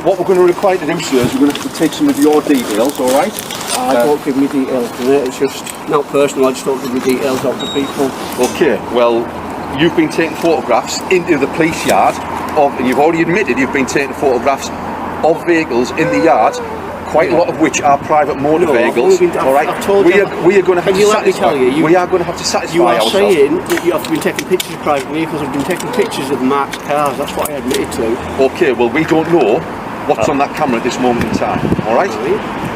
what we're going to require to do, sir, is we're going to have to take some of your details, alright? Don't give me details, it's just not personal, I just don't give me details out to people. Okay, well, you've been taking photographs into the police yard and you've already admitted you've been taking photographs of vehicles in the yard, quite a lot of which are private motor vehicles. Alright, we are going to have to satisfy. We are going to have to satisfy you are ourselves. saying that you have been taking pictures of private vehicles. I've been taking pictures of the marked cars. That's what I admitted to. Okay, well, we don't know what's on that camera at this moment in time. Alright?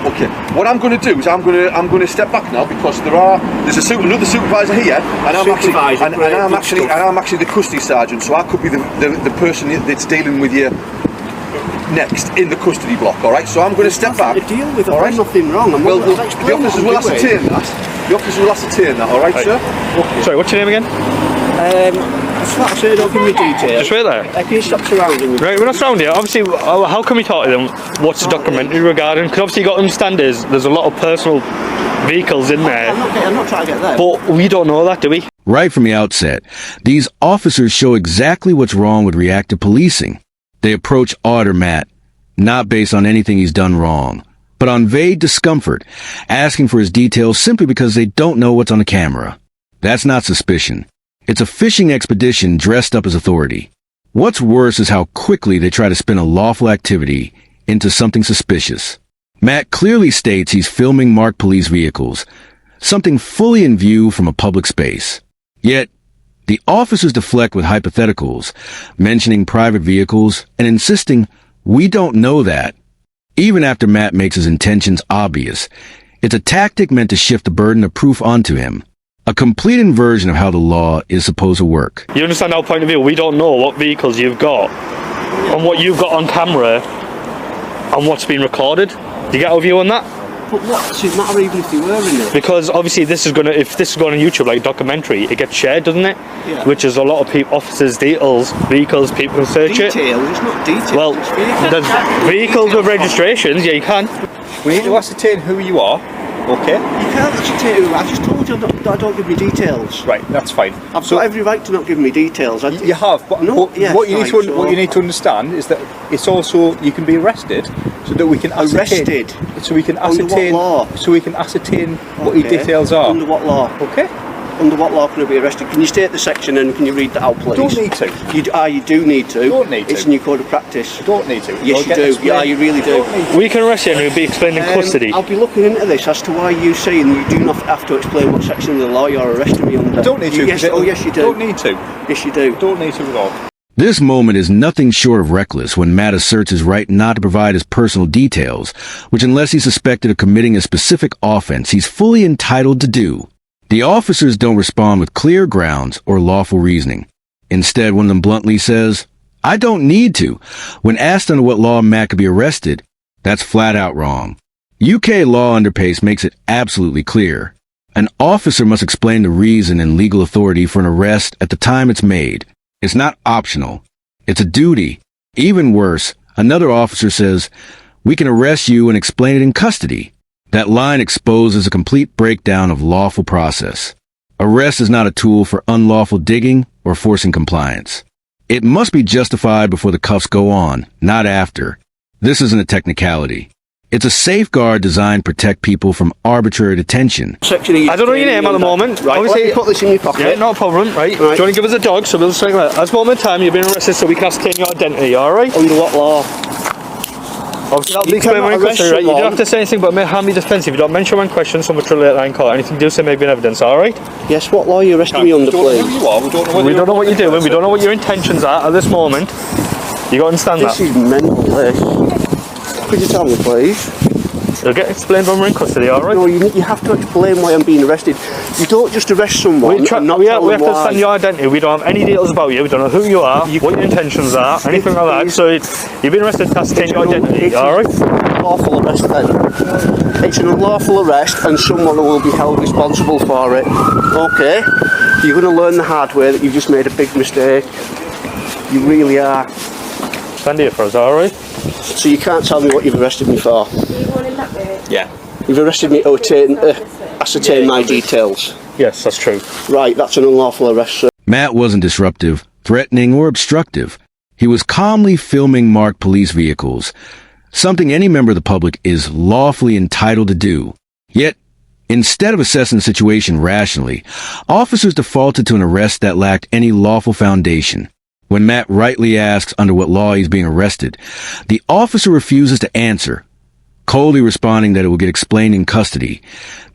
Okay. What I'm going to do is I'm going to step back now because there's another supervisor here, and I'm actually the custody sergeant, so I could be the person that's dealing with you next in the custody block. All right. So I'm going to step back. To deal with. I've done nothing wrong. The officers will ascertain that. The officers will ascertain that. All right, sir. Okay. Sorry, what's your name again? That's what I said. Don't give me details. Just wait there. Can you stop surrounding me? Right, we're not surrounding you. Obviously, how can we talk to them? What's the documentary regarding? Because obviously you got to understand there's a lot of personal vehicles in there. I'm not trying to get there. But we don't know that, do we? Right from the outset, these officers show exactly what's wrong with reactive policing. They approach Auditor Matt, not based on anything he's done wrong, but on vague discomfort, asking for his details simply because they don't know what's on the camera. That's not suspicion. It's a fishing expedition dressed up as authority. What's worse is how quickly they try to spin a lawful activity into something suspicious. Matt clearly states he's filming marked police vehicles, something fully in view from a public space. Yet, the officers deflect with hypotheticals, mentioning private vehicles and insisting, "We don't know that." Even after Matt makes his intentions obvious, it's a tactic meant to shift the burden of proof onto him. A complete inversion of how the law is supposed to work. You understand our point of view? We don't know what vehicles you've got and what you've got on camera and what's been recorded. Do you get our view on that? But what does it matter even if they were in there? Because obviously if this is going on YouTube like a documentary, it gets shared, doesn't it? Yeah. Which is a lot of people, officers' details, vehicles, people can search it. Details? It's not details. Well, it's vehicles. there's vehicles with registrations, yeah, you can. We need to ascertain who you are, okay? You can't ascertain who. I just told you that I don't give me details. Right, that's fine. I've got every right to not give me details. You have, but what you need to understand is that it's also you can be arrested, so that we can ascertain. So we can ascertain. Under what law? So we can ascertain what your details are. Under what law? Okay. Under what law can I be arrested? Can you state the section and can you read that out, please? Don't need to. You do need to. Don't need to. It's in your code of practice. You don't need to. Yes, you do. Yeah, you really do. We can arrest you and we'll be explained in custody. I'll be looking into this as to why you saying you do not have to explain what section of the law you're arresting me under. I don't need to. Yes, yes, you do. Don't need to. Yes, you do. Don't need to at all. This moment is nothing short of reckless when Matt asserts his right not to provide his personal details, which unless he's suspected of committing a specific offense, he's fully entitled to do. The officers don't respond with clear grounds or lawful reasoning. Instead, one of them bluntly says, "I don't need to." When asked under what law Matt could be arrested, that's flat out wrong. UK law underpace makes it absolutely clear. An officer must explain the reason and legal authority for an arrest at the time it's made. It's not optional. It's a duty. Even worse, another officer says, "We can arrest you and explain it in custody." That line exposes a complete breakdown of lawful process. Arrest is not a tool for unlawful digging or forcing compliance. It must be justified before the cuffs go on, not after. This isn't a technicality. It's a safeguard designed to protect people from arbitrary detention. I don't know your name at the moment. Right, obviously, let me put this in your pocket. Yeah, no problem. Right. Do you want to give us a dog so we'll say that? At this moment in time, you've been arrested so we can ascertain your identity, alright? Under what law? Obviously, that'll be explained when right? You don't have to say anything but may harm your defence. If you don't mention one question, so much relate that in court. Anything you do say may be in evidence, alright? Yes, what law are you arresting me under, please? We don't know what you're doing. We don't know what your intentions are at this moment. You got to understand that. This is mental, this. Could you tell me, please? It'll get explained when we're in custody, alright? No, you have to explain why I'm being arrested. You don't just arrest someone we have to understand your identity. We don't have any details about you. We don't know who you are, what your intentions are, anything like that. So you've been arrested to ascertain your identity, alright? It's an unlawful arrest then. It's an unlawful arrest and someone will be held responsible for it. Okay? You're going to learn the hard way that you've just made a big mistake. You really are. Stand here for us, alright? So you can't tell me what you've arrested me for? Yeah. You've arrested me to ascertain my details? Yes, that's true. Right, that's an unlawful arrest, sir. Matt wasn't disruptive, threatening, or obstructive. He was calmly filming marked police vehicles, something any member of the public is lawfully entitled to do. Yet, instead of assessing the situation rationally, officers defaulted to an arrest that lacked any lawful foundation. When Matt rightly asks under what law he's being arrested, the officer refuses to answer, coldly responding that it will get explained in custody.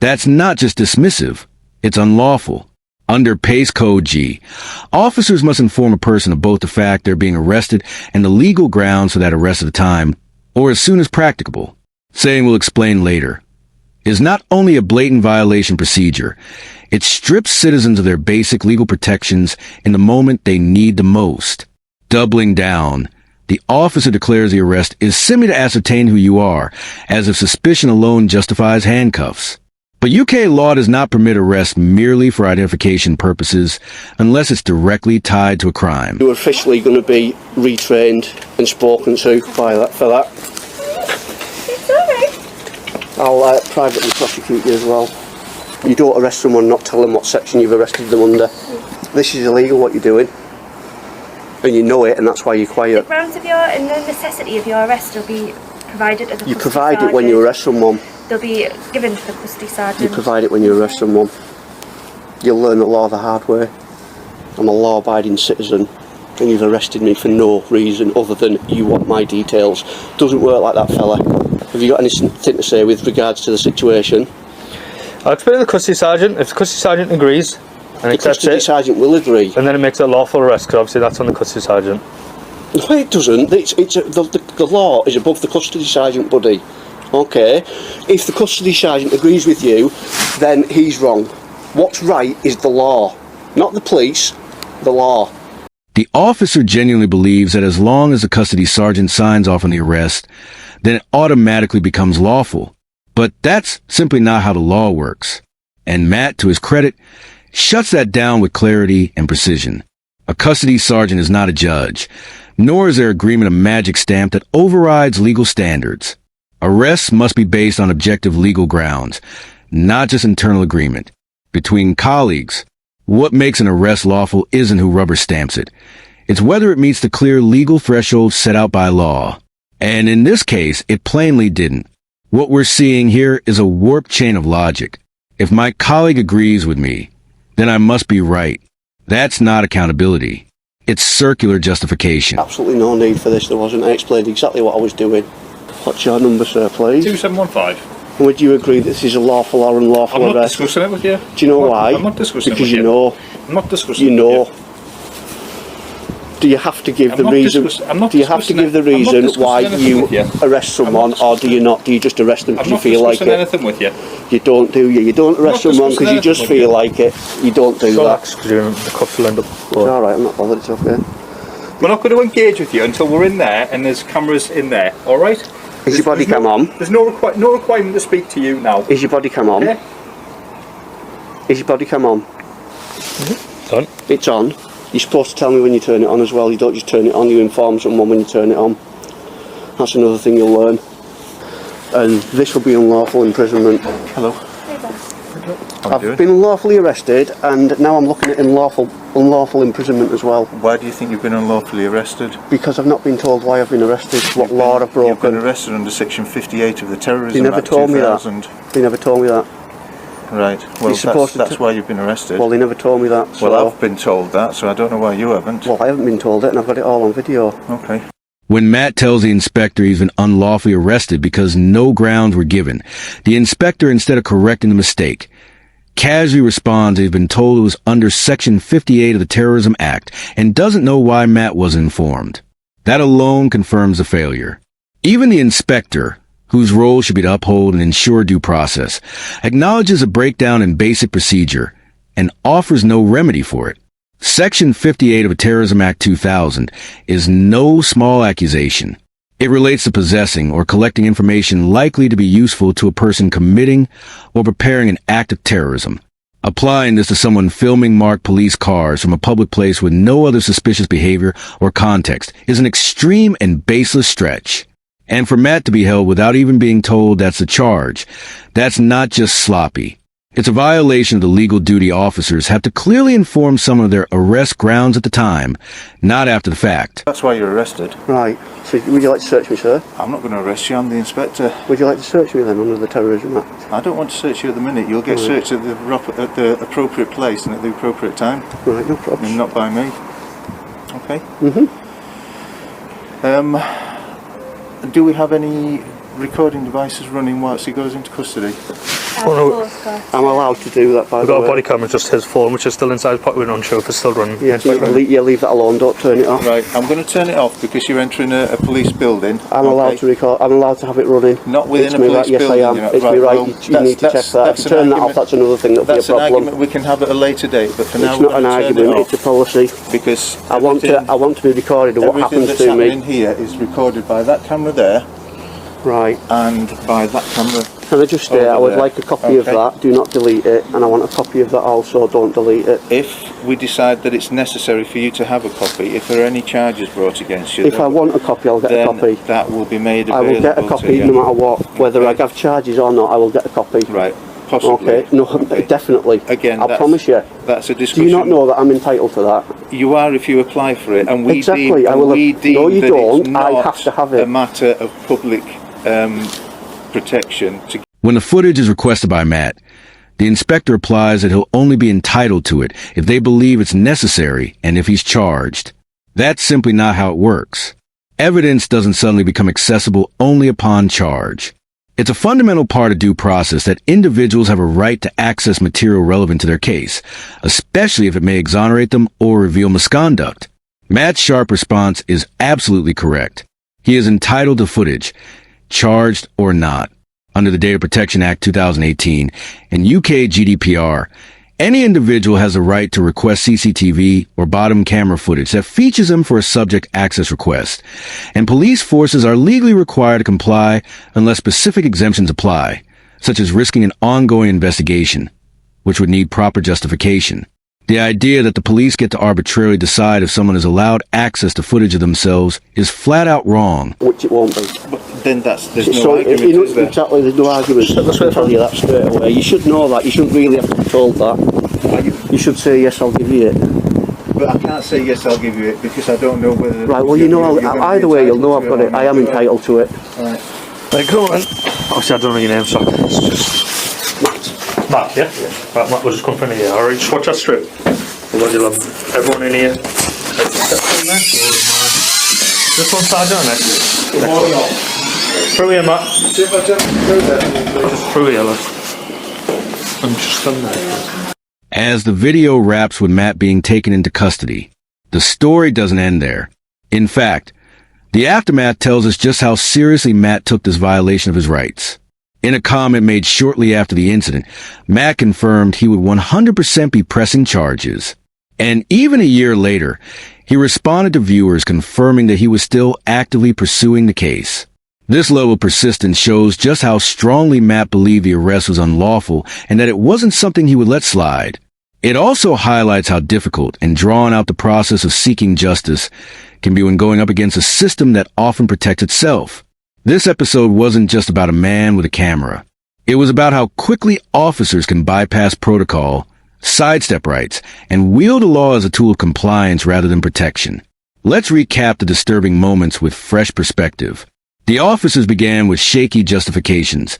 That's not just dismissive, it's unlawful. Under Pace Code G, officers must inform a person of both the fact they're being arrested and the legal grounds for that arrest at the time, or as soon as practicable. Saying we'll explain later is not only a blatant violation procedure, it strips citizens of their basic legal protections in the moment they need the most. Doubling down, the officer declares the arrest is simply to ascertain who you are, as if suspicion alone justifies handcuffs. But UK law does not permit arrest merely for identification purposes unless it's directly tied to a crime. You're officially going to be retrained and spoken to for that. It's alright. I'll privately prosecute you as well. You don't arrest someone, not tell them what section you've arrested them under. This is illegal what you're doing. And you know it, and that's why you're quiet. The grounds of your and the necessity of your arrest will be provided to the You custody provide sergeant. it when you arrest someone. They'll be given to the custody sergeant. You provide it when you arrest someone. You'll learn the law the hard way. I'm a law-abiding citizen, and you've arrested me for no reason other than you want my details. Doesn't work like that, fella. Have you got anything to say with regards to the situation? I'll explain to the custody sergeant. If the custody sergeant agrees and The accepts custody it, sergeant will agree. and then it makes it a lawful arrest, because obviously that's on the custody sergeant. No, it doesn't. The law is above the custody sergeant, buddy. Okay? If the custody sergeant agrees with you, then he's wrong. What's right is the law. Not the police, the law. The officer genuinely believes that as long as the custody sergeant signs off on the arrest, then it automatically becomes lawful. But that's simply not how the law works. And Matt, to his credit, shuts that down with clarity and precision. A custody sergeant is not a judge, nor is their agreement a magic stamp that overrides legal standards. Arrests must be based on objective legal grounds, not just internal agreement. Between colleagues, what makes an arrest lawful isn't who rubber stamps it. It's whether it meets the clear legal threshold set out by law. And in this case, it plainly didn't. What we're seeing here is a warped chain of logic. If my colleague agrees with me, then I must be right. That's not accountability. It's circular justification. Absolutely no need for this. There wasn't. I explained exactly what I was doing. What's your number, sir, please? 2715. Would you agree that this is a lawful or unlawful I'm not arrest? discussing it with you. Do you know why? I'm not discussing because it with you know. I'm not discussing You it know. with you. Do you have to give I'm the not reason? discuss- I'm not Do you have to discussing give the it- I'm not reason discussing why anything you with you. arrest someone, not or do you not? Do you just arrest them I'm because you not feel like discussing it? anything with you. You don't, do you? You don't arrest not someone because you discussing just anything feel with like it. You don't do that. Relax, because the cuffs will end up. It's all right. I'm not bothered. It's okay. We're not going to engage with you until we're in there and there's cameras in there. All right? Is your body cam on? There's no requirement to speak to you now. Is your body cam on? Okay? Is your body cam on? Done. It's on. You're supposed to tell me when you turn it on as well. You don't just turn it on, you inform someone when you turn it on. That's another thing you'll learn. And this will be unlawful imprisonment. Hello. I've been unlawfully arrested and now I'm looking at unlawful imprisonment as well. Why do you think you've been unlawfully arrested? Because I've not been told why I've been arrested, what law I've You've been broken. arrested under Section 58 of the Terrorism They never Act told me 2000. that. They never told me that. Right. Well, You're supposed to that's why you've been arrested. Well, they never told me that. So, Well, I've been told that, so I don't know why you haven't. well, I haven't been told it and I've got it all on video. Okay. When Matt tells the inspector he's been unlawfully arrested because no grounds were given, the inspector, instead of correcting the mistake, casually responds he's been told it was under Section 58 of the Terrorism Act and doesn't know why Matt wasn't informed. That alone confirms the failure. Even the inspector, whose role should be to uphold and ensure due process, acknowledges a breakdown in basic procedure and offers no remedy for it. Section 58 of the Terrorism Act 2000 is no small accusation. It relates to possessing or collecting information likely to be useful to a person committing or preparing an act of terrorism. Applying this to someone filming marked police cars from a public place with no other suspicious behavior or context is an extreme and baseless stretch. And for Matt to be held without even being told that's the charge, that's not just sloppy. It's a violation of the legal duty officers have to clearly inform someone of their arrest grounds at the time, not after the fact. That's why you're arrested. Right. So would you like to search me, sir? I'm not going to arrest you, I'm the inspector. Would you like to search me then under the Terrorism Act? I don't want to search you at the minute. You'll get searched at the appropriate place and at the appropriate time. Right, no problem. And not by me. Okay? Do we have any recording devices running whilst he goes into custody? I'm allowed to do that, by We've the got way. a body camera, just his phone, which is still inside his pocket. We're not sure if it's still running. Yeah, leave that alone, don't turn it off. Right, I'm going to turn it off because you're entering a police building. I'm allowed to record, I'm allowed to have it running. Not within It's a me police right, yes building. I am. It's me right, you need to check that. If you turn that off, that's another thing that'll be a That's an problem. argument we can have at a later date, but for now It's we're not an going to turn it argument, off it's a policy. because I want to be recorded of what happens that's to happening me. here is recorded by that camera there Right. and by that camera. Can I just say, I would there. like a copy of Okay. that, do not delete it, and I want a copy of that also, don't delete it. If we decide that it's necessary for you to have a copy, if there are any charges brought against you, If I want a copy, I'll get a then copy. that will be made I available will get a to copy you. no matter what, whether I have charges or not, I will get a copy. Right, possibly. Okay, no, Okay. definitely. Again, I promise you. That's a Do discussion. you not know that I'm entitled to that? You are if you apply for it, and we Exactly, deem, I will we have- deem no, you that don't. it's I not have to have it. a matter of public protection to When the footage is requested by Matt, the inspector replies that he'll only be entitled to it if they believe it's necessary and if he's charged. That's simply not how it works. Evidence doesn't suddenly become accessible only upon charge. It's a fundamental part of due process that individuals have a right to access material relevant to their case, especially if it may exonerate them or reveal misconduct. Matt's sharp response is absolutely correct. He is entitled to footage, charged or not. Under the Data Protection Act 2018 and UK GDPR, any individual has a right to request CCTV or bottom camera footage that features them for a subject access request, and police forces are legally required to comply unless specific exemptions apply, such as risking an ongoing investigation, which would need proper justification. The idea that the police get to arbitrarily decide if someone is allowed access to footage of themselves is flat out wrong. Which it won't be. But then there's no So, argument, you know, is there? exactly, there's no argument. Let's tell you that straight away. You should know that. You shouldn't really have to be told that. You should say, yes, I'll give you it. But I can't say yes, I'll give you it because I don't know whether. Right, well, you know, you're gonna be either way, you'll know I've got entitled it. I am entitled to it. Right. Right, come on. Obviously, I don't know your name, so it's just Matt, yeah? Right, Matt, we'll just come in front of you. Alright, just watch that strip. You'll have everyone in here. Take the steps in there. Just one side, don't it? Through here, Matt. See if I jump through there. Just through here, lad. I'm just stand there. As the video wraps with Matt being taken into custody, the story doesn't end there. In fact, the aftermath tells us just how seriously Matt took this violation of his rights. In a comment made shortly after the incident, Matt confirmed he would 100% be pressing charges. And even a year later, he responded to viewers confirming that he was still actively pursuing the case. This level of persistence shows just how strongly Matt believed the arrest was unlawful and that it wasn't something he would let slide. It also highlights how difficult and drawn out the process of seeking justice can be when going up against a system that often protects itself. This episode wasn't just about a man with a camera. It was about how quickly officers can bypass protocol, sidestep rights, and wield the law as a tool of compliance rather than protection. Let's recap the disturbing moments with fresh perspective. The officers began with shaky justifications,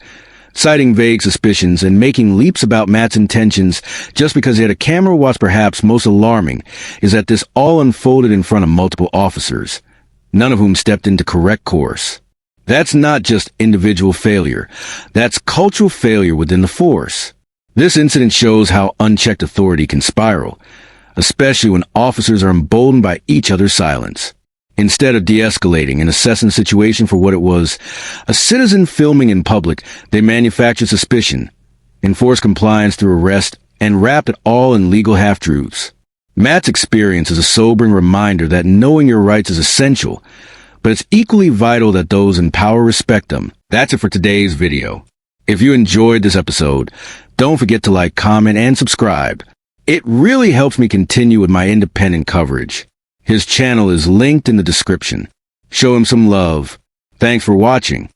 citing vague suspicions and making leaps about Matt's intentions just because he had a camera. What's perhaps most alarming is that this all unfolded in front of multiple officers, none of whom stepped into correct course. That's not just individual failure. That's cultural failure within the force. This incident shows how unchecked authority can spiral, especially when officers are emboldened by each other's silence. Instead of de-escalating and assessing the situation for what it was, a citizen filming in public, they manufactured suspicion, enforced compliance through arrest, and wrapped it all in legal half-truths. Matt's experience is a sobering reminder that knowing your rights is essential, but it's equally vital that those in power respect them. That's it for today's video. If you enjoyed this episode, don't forget to like, comment, and subscribe. It really helps me continue with my independent coverage. His channel is linked in the description. Show him some love. Thanks for watching.